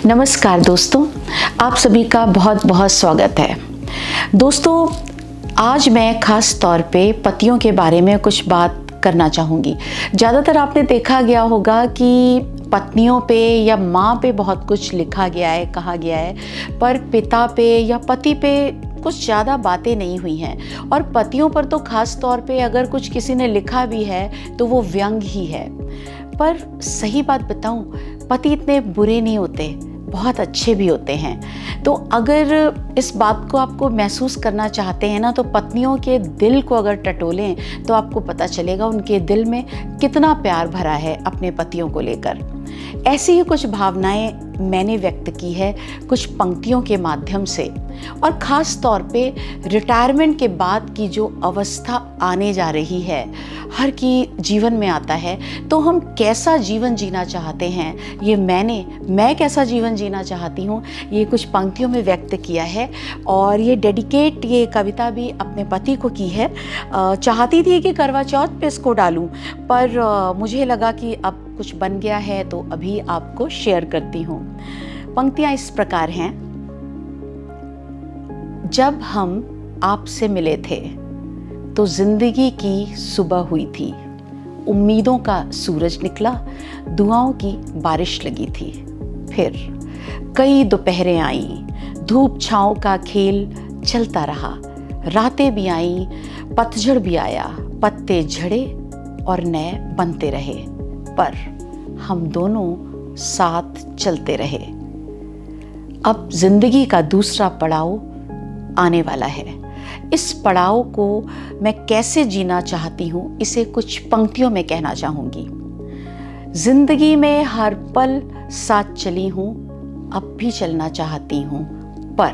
नमस्कार दोस्तों, आप सभी का बहुत बहुत स्वागत है। दोस्तों, आज मैं खास तौर पे पतियों के बारे में कुछ बात करना चाहूँगी। ज़्यादातर आपने देखा गया होगा कि पत्नियों पे या माँ पे बहुत कुछ लिखा गया है, कहा गया है, पर पिता पे या पति पे कुछ ज़्यादा बातें नहीं हुई हैं। और पतियों पर तो खास तौर पे अगर कुछ किसी ने लिखा भी है तो वो व्यंग ही है। पर सही बात बताऊं, पति इतने बुरे नहीं होते, बहुत अच्छे भी होते हैं। तो अगर इस बात को आपको महसूस करना चाहते हैं ना, तो पत्नियों के दिल को अगर टटोलें तो आपको पता चलेगा उनके दिल में कितना प्यार भरा है अपने पतियों को लेकर। ऐसी ही कुछ भावनाएं मैंने व्यक्त की है कुछ पंक्तियों के माध्यम से। और ख़ास तौर पे रिटायरमेंट के बाद की जो अवस्था आने जा रही है, हर की जीवन में आता है, तो हम कैसा जीवन जीना चाहते हैं, ये मैं कैसा जीवन जीना चाहती हूँ, ये कुछ पंक्तियों में व्यक्त किया है। और ये डेडिकेट ये कविता भी अपने पति को की है। चाहती थी कि करवा चौथ पे इसको डालूं, पर मुझे लगा कि अब कुछ बन गया है तो अभी आपको शेयर करती हूँ। पंक्तियाँ इस प्रकार हैं। जब हम आपसे मिले थे तो जिंदगी की सुबह हुई थी, उम्मीदों का सूरज निकला, दुआओं की बारिश लगी थी। फिर कई दोपहरें आईं, धूप छाँव का खेल चलता रहा, रातें भी आईं, पतझड़ भी आया, पत्ते झड़े और नए बनते रहे, पर हम दोनों साथ चलते रहे। अब जिंदगी का दूसरा पड़ाव आने वाला है। इस पड़ाव को मैं कैसे जीना चाहती हूँ, इसे कुछ पंक्तियों में कहना चाहूँगी। जिंदगी में हर पल साथ चली हूँ, अब भी चलना चाहती हूँ, पर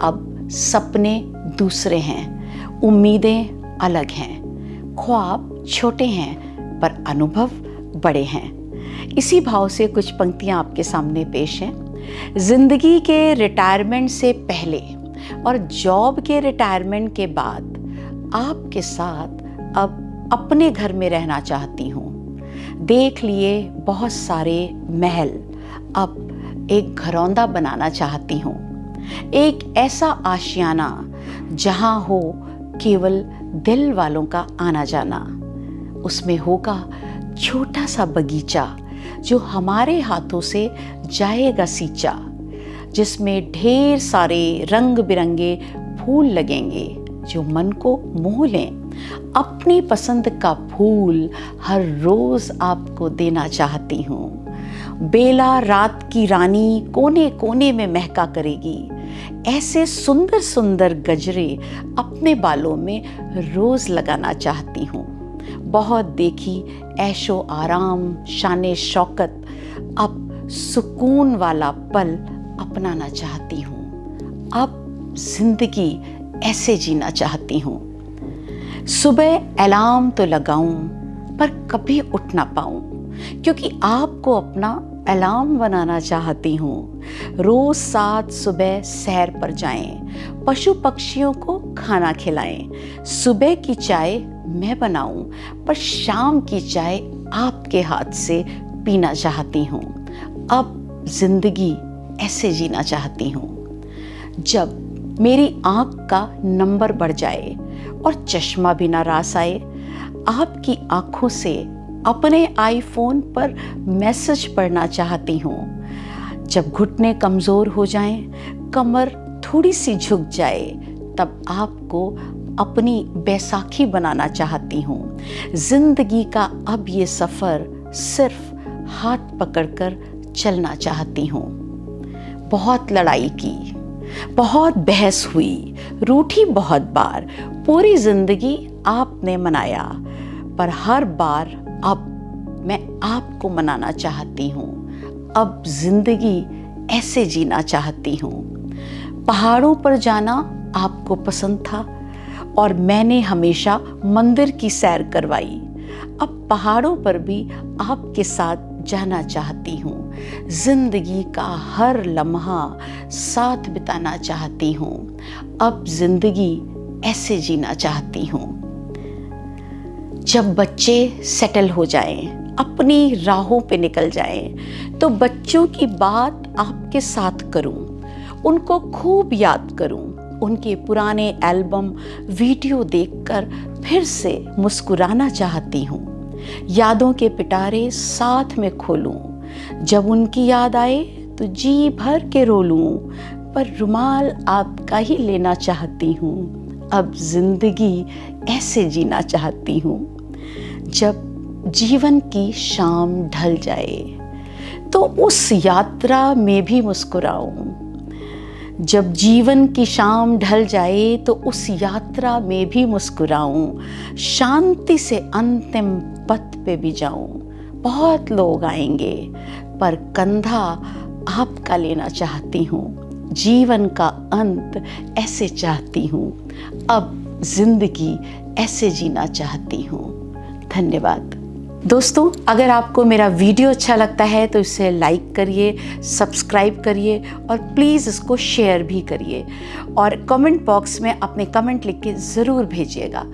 अब सपने दूसरे हैं, उम्मीदें अलग हैं, ख्वाब छोटे हैं पर अनुभव बड़े हैं। इसी भाव से कुछ पंक्तियाँ आपके सामने पेश हैं। जिंदगी के रिटायरमेंट से पहले और जॉब के रिटायरमेंट के बाद आपके साथ अब अपने घर में रहना चाहती हूँ। देख लिए बहुत सारे महल, अब एक घरौंदा बनाना चाहती हूँ। एक ऐसा आशियाना जहाँ हो केवल दिल वालों का आना जाना। उसमें होगा छोटा सा बगीचा जो हमारे हाथों से जाएगा सींचा, जिसमें ढेर सारे रंग बिरंगे फूल लगेंगे जो मन को मोह लें। अपनी पसंद का फूल हर रोज आपको देना चाहती हूँ। बेला रात की रानी कोने कोने में महका करेगी। ऐसे सुंदर सुंदर गजरे अपने बालों में रोज लगाना चाहती हूँ। बहुत देखी ऐशो आराम शाने शौकत, अब सुकून वाला पल अपनाना चाहती हूँ। अब जिंदगी ऐसे जीना चाहती हूँ। सुबह अलार्म तो लगाऊं पर कभी उठ ना पाऊं, क्योंकि आपको अपना अलार्म बनाना चाहती हूँ। रोज साथ सुबह सैर पर जाएं, पशु पक्षियों को खाना खिलाएं। सुबह की चाय मैं बनाऊं, पर शाम की चाय आपके हाथ से पीना चाहती हूँ। अब जिंदगी ऐसे जीना चाहती हूँ। जब मेरी आँख का नंबर बढ़ जाए और चश्मा भी ना रास आए, आपकी आँखों से अपने आईफोन पर मैसेज पढ़ना चाहती हूँ। जब घुटने कमज़ोर हो जाएं, कमर थोड़ी सी झुक जाए, तब आपको अपनी बैसाखी बनाना चाहती हूँ। जिंदगी का अब ये सफ़र सिर्फ हाथ पकड़कर चलना चाहती हूँ। बहुत लड़ाई की, बहुत बहस हुई, रूठी बहुत बार, पूरी जिंदगी आपने मनाया, पर हर बार अब मैं आपको मनाना चाहती हूँ। अब जिंदगी ऐसे जीना चाहती हूँ। पहाड़ों पर जाना आपको पसंद था और मैंने हमेशा मंदिर की सैर करवाई। अब पहाड़ों पर भी आपके साथ जाना चाहती हूँ। जिंदगी का हर लम्हा साथ बिताना चाहती हूँ। अब जिंदगी ऐसे जीना चाहती हूँ। जब बच्चे सेटल हो जाएं, अपनी राहों पे निकल जाएं, तो बच्चों की बात आपके साथ करूं, उनको खूब याद करूं, उनके पुराने एल्बम वीडियो देखकर फिर से मुस्कुराना चाहती हूँ। यादों के पिटारे साथ में खोलूं, जब उनकी याद आए तो जी भर के रो लूं, पर रुमाल आपका ही लेना चाहती हूँ। अब जिंदगी ऐसे जीना चाहती हूँ, जब जीवन की शाम ढल जाए तो उस यात्रा में भी मुस्कुराऊं। जब जीवन की शाम ढल जाए तो उस यात्रा में भी मुस्कुराऊं, शांति से अंतिम पथ पे भी जाऊं। बहुत लोग आएंगे पर कंधा आपका लेना चाहती हूँ। जीवन का अंत ऐसे चाहती हूँ, अब जिंदगी ऐसे जीना चाहती हूँ। धन्यवाद दोस्तों। अगर आपको मेरा वीडियो अच्छा लगता है तो इसे लाइक करिए, सब्सक्राइब करिए और प्लीज़ इसको शेयर भी करिए, और कमेंट बॉक्स में अपने कमेंट लिख के ज़रूर भेजिएगा।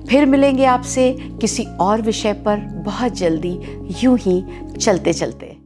फिर मिलेंगे आपसे किसी और विषय पर बहुत जल्दी, यूं ही चलते चलते।